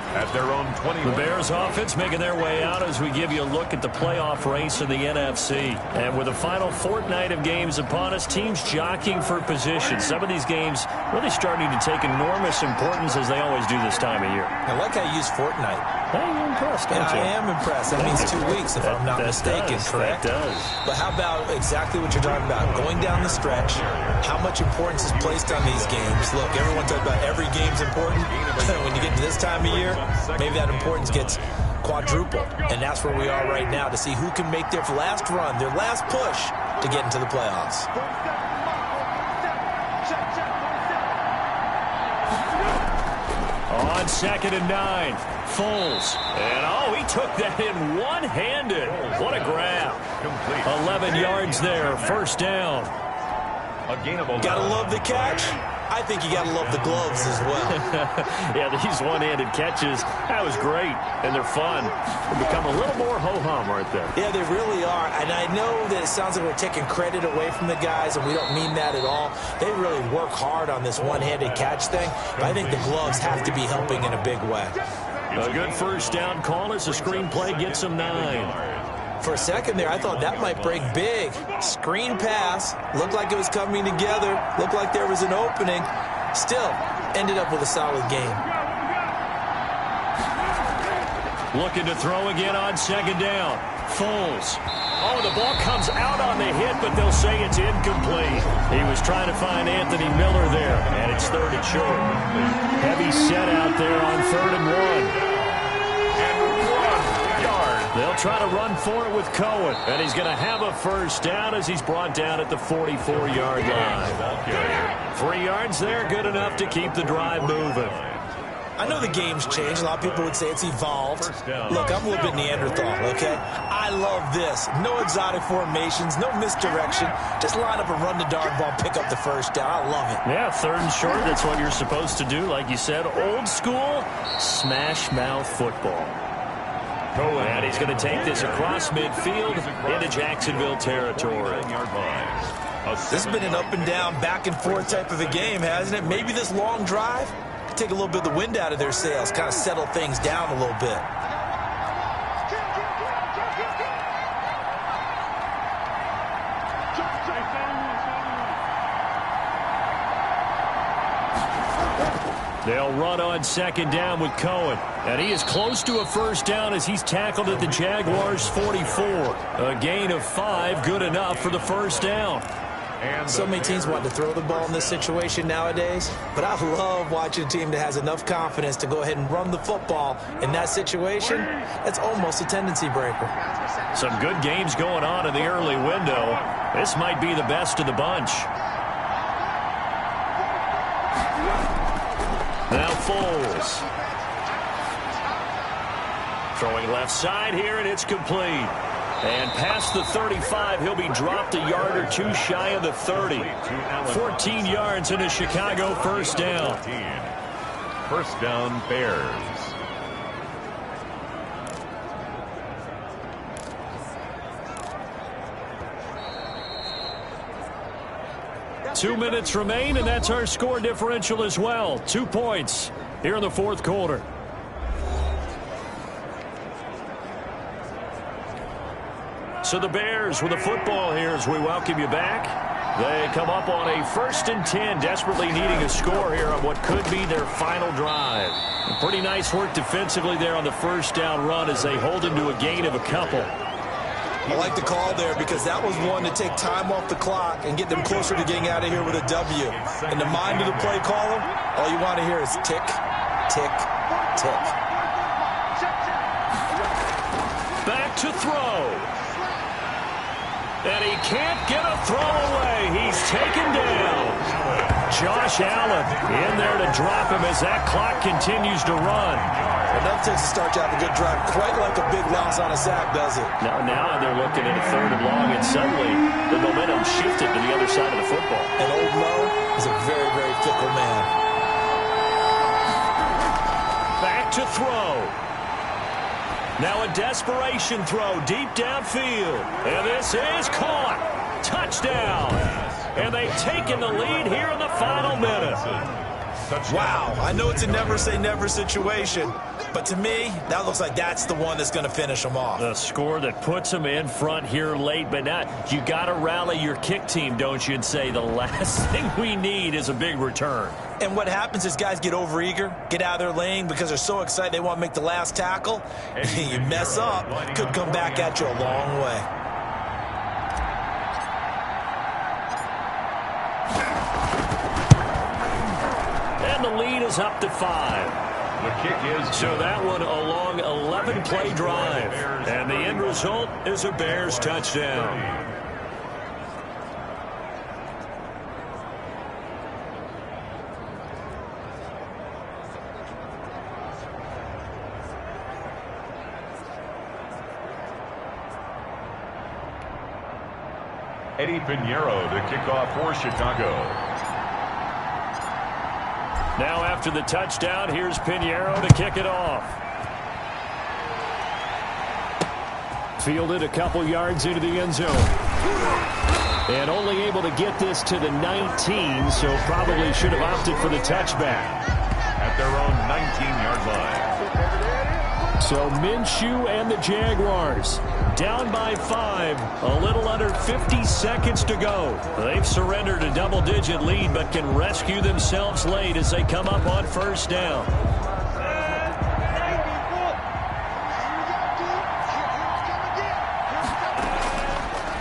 at their own 20. The Bears offense making their way out as we give you a look at the playoff race in the NFC. And with the final fortnight of games upon us, teams jockeying for position. Some of these games really starting to take enormous importance as they always do this time of year. I like how you use fortnight. Hey, you're impressed, don't you? I am impressed. That means 2 weeks, if I'm not mistaken, correct? That does. But how about exactly what you're talking about? Going down the stretch, how much importance is placed on these games? Look, everyone talks about every game's important. When you get to this time of year, maybe that importance gets quadrupled. And that's where we are right now to see who can make their last run, their last push to get into the playoffs. On 2nd and 9, Foles. And, oh, he took that in one-handed. What a grab. 11 yards there, 1st down. Gotta love the catch. I think you gotta love the gloves as well. Yeah, these one-handed catches, that was great, and they're fun. They become a little more ho-hum, aren't they? Yeah, they really are, and I know that it sounds like we're taking credit away from the guys, and we don't mean that at all. They really work hard on this one-handed catch thing, but I think the gloves have to be helping in a big way. A good 1st down call as the screenplay gets them 9. For a second there, I thought that might break big. Screen pass. Looked like it was coming together. Looked like there was an opening. Still, ended up with a solid game. Looking to throw again on 2nd down. Foles. Oh, the ball comes out on the hit, but they'll say it's incomplete. He was trying to find Anthony Miller there, and it's 3rd and short. Heavy set out there on 3rd and 1. They'll try to run for it with Cohen, and he's going to have a 1st down as he's brought down at the 44-yard line. 3 yards there, good enough to keep the drive moving. I know the game's changed. A lot of people would say it's evolved. Look, I'm a little bit Neanderthal, okay? I love this. No exotic formations, no misdirection. Just line up and run the darn ball, pick up the 1st down. I love it. Yeah, 3rd and short, that's what you're supposed to do. Like you said, old school, smash mouth football. And he's going to take this across midfield into Jacksonville territory. This has been an up and down, back and forth type of a game, hasn't it? Maybe this long drive could take a little bit of the wind out of their sails, kind of settle things down a little bit. They'll run on 2nd down with Cohen. And he is close to a 1st down as he's tackled at the Jaguars' 44. A gain of 5, good enough for the 1st down. So many teams want to throw the ball in this situation nowadays, but I love watching a team that has enough confidence to go ahead and run the football in that situation. That's almost a tendency breaker. Some good games going on in the early window. This might be the best of the bunch. Now Foles. Throwing left side here, and it's complete. And past the 35, he'll be dropped a yard or 2 shy of the 30. 14 yards in a Chicago 1st down. 1st down, Bears. Two minutes remain, and that's our score differential as well. 2 points here in the 4th quarter. So the Bears with the football here as we welcome you back. They come up on a 1st and 10, desperately needing a score here on what could be their final drive. Pretty nice work defensively there on the first down run as they hold him to a gain of a couple. I like the call there because that was one to take time off the clock and get them closer to getting out of here with a W. In the mind of the play caller, all you want to hear is tick, tick, tick. Back to throw. And he can't get a throw away. He's taken down. Josh Allen in there to drop him as that clock continues to run. Enough takes to start you have a good drive, quite like a big loss on a sack, does it? Now they're looking at a 3rd and long, and suddenly the momentum shifted to the other side of the football. And old Mo is a very, very fickle man. Back to throw. Now a desperation throw deep downfield. And this is caught. Touchdown. And they've taken the lead here in the final minute. Wow, I know it's a never-say-never situation, but to me, that looks like that's the one that's going to finish them off. The score that puts them in front here late, but not. You got to rally your kick team, don't you, and say the last thing we need is a big return. And what happens is guys get overeager, get out of their lane because they're so excited they want to make the last tackle. You mess up, could come back at you a long way. And the lead is up to 5. The kick is so that one a long 11-play drive. And the end result is a Bears touchdown. Eddie Pinheiro to kick off for Chicago. Now after the touchdown, here's Pinheiro to kick it off. Fielded a couple yards into the end zone. And only able to get this to the 19, so probably should have opted for the touchback. At their own 19-yard line. So Minshew and the Jaguars down by 5, a little under 50 seconds to go. They've surrendered a double-digit lead but can rescue themselves late as they come up on 1st down.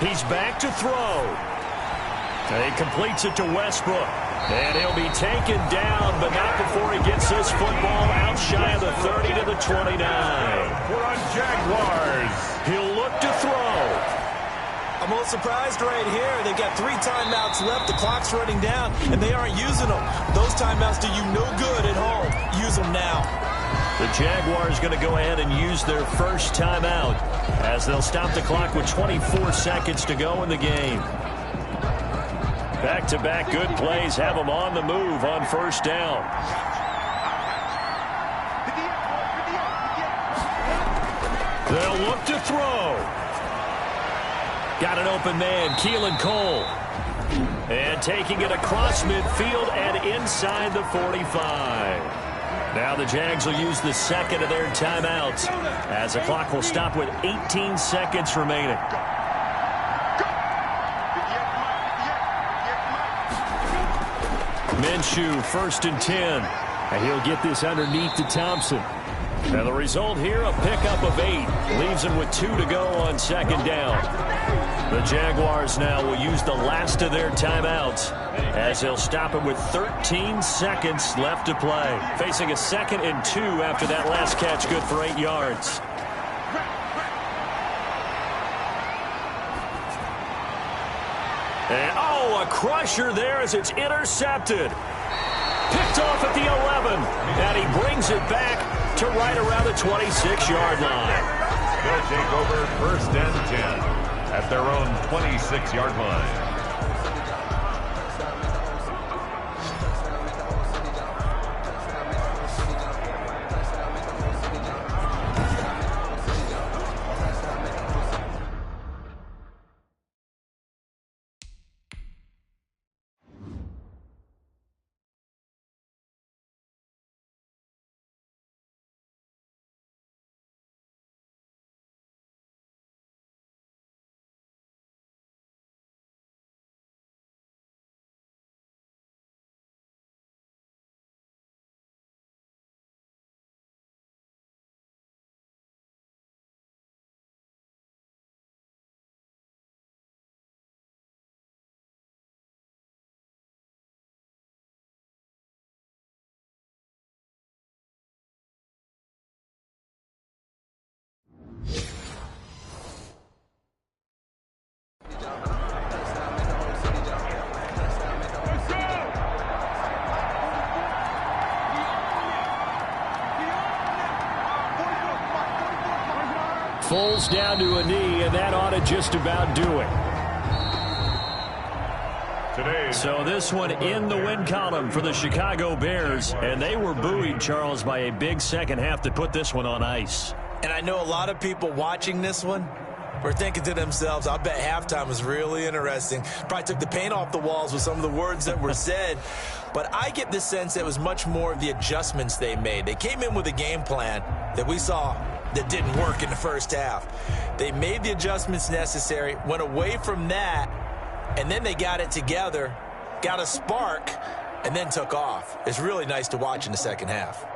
He's back to throw. He completes it to Westbrook. And he'll be taken down, but not before he gets this football out shy of the 30 to the 29. We're on Jaguars. He'll look to throw. I'm a little surprised right here. They've got 3 timeouts left. The clock's running down, and they aren't using them. Those timeouts do you no good at home. Use them now. The Jaguars going to go ahead and use their first timeout as they'll stop the clock with 24 seconds to go in the game. Back-to-back good plays have them on the move on 1st down. They'll look to throw. Got an open man, Keelan Cole. And taking it across midfield and inside the 45. Now the Jags will use the second of their timeouts as the clock will stop with 18 seconds remaining. Minshew, 1st and 10. And he'll get this underneath to Thompson. And the result here, a pickup of 8. Leaves him with 2 to go on 2nd down. The Jaguars now will use the last of their timeouts as they'll stop it with 13 seconds left to play. Facing a 2nd and 2 after that last catch, good for 8 yards. And, a crusher there as it's intercepted. Picked off at the 11. And he brings it back to right around the 26-yard line. They'll take over 1st and 10 at their own 26-yard line. Foles down to a knee, and that ought to just about do it. So this one in the win column for the Chicago Bears, and they were buoyed, Charles, by a big second half that put this one on ice. And I know a lot of people watching this one were thinking to themselves, I bet halftime was really interesting. Probably took the paint off the walls with some of the words that were said. But I get the sense that it was much more of the adjustments they made. They came in with a game plan that we saw that didn't work in the first half. They made the adjustments necessary, went away from that, and then they got it together, got a spark, and then took off. It's really nice to watch in the second half.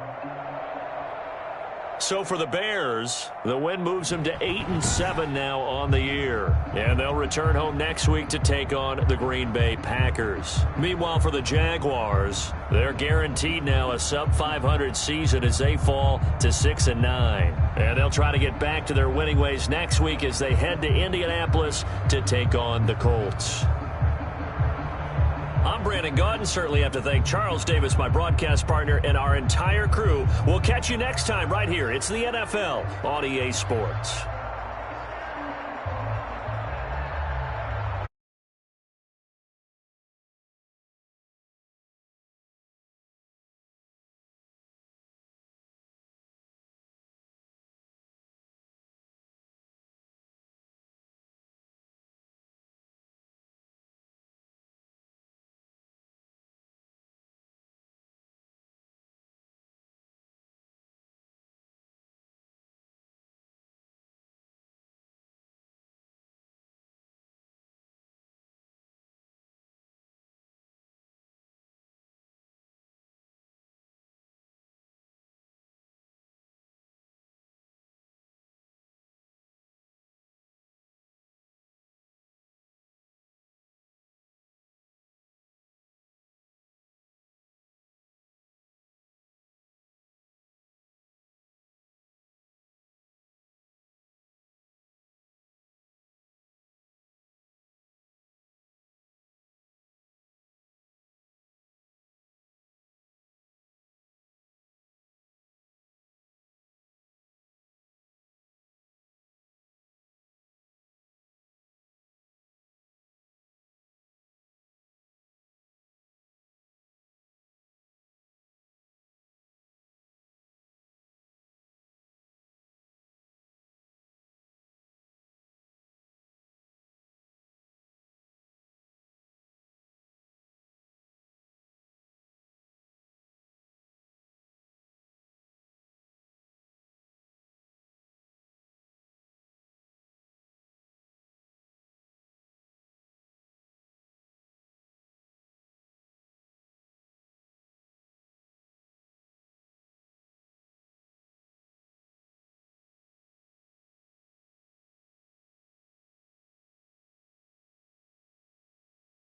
So for the Bears, the win moves them to 8-7 now on the year. And they'll return home next week to take on the Green Bay Packers. Meanwhile, for the Jaguars, they're guaranteed now a sub-500 season as they fall to 6-9. And they'll try to get back to their winning ways next week as they head to Indianapolis to take on the Colts. I'm Brandon Gaudin. Certainly have to thank Charles Davis, my broadcast partner, and our entire crew. We'll catch you next time right here. It's the NFL on EA Sports.